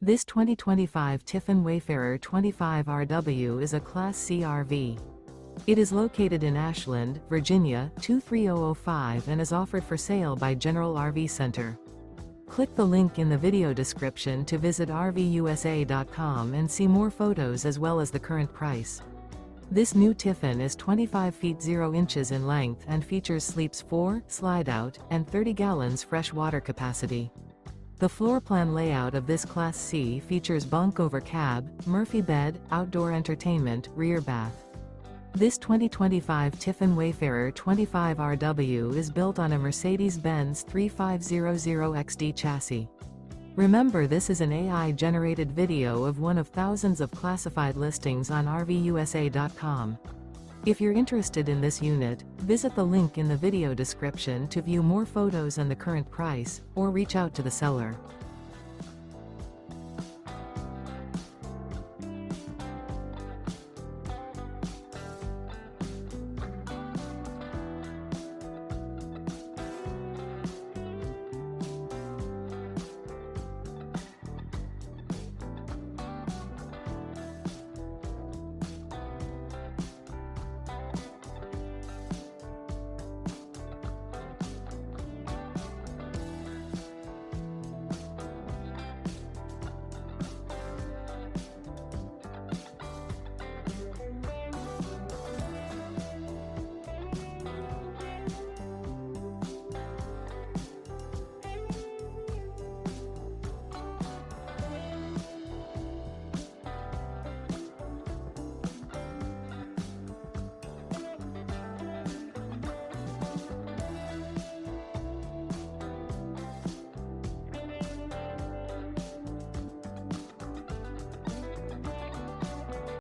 This 2025 Tiffin Wayfarer 25RW is a Class C RV. It is located in Ashland, Virginia, 23005 and is offered for sale by General RV Center. Click the link in the video description to visit RVUSA.com and see more photos as well as the current price. This new Tiffin is 25 feet 0 inches in length and features sleeps 4, slide-out, and 30 gallons fresh water capacity. The floor plan layout of this Class C features bunk over cab, Murphy bed, outdoor entertainment, rear bath. This 2025 Tiffin Wayfarer 25RW is built on a Mercedes-Benz 3500XD chassis. Remember, this is an AI-generated video of one of thousands of classified listings on RVUSA.com. If you're interested in this unit, visit the link in the video description to view more photos and the current price, or reach out to the seller.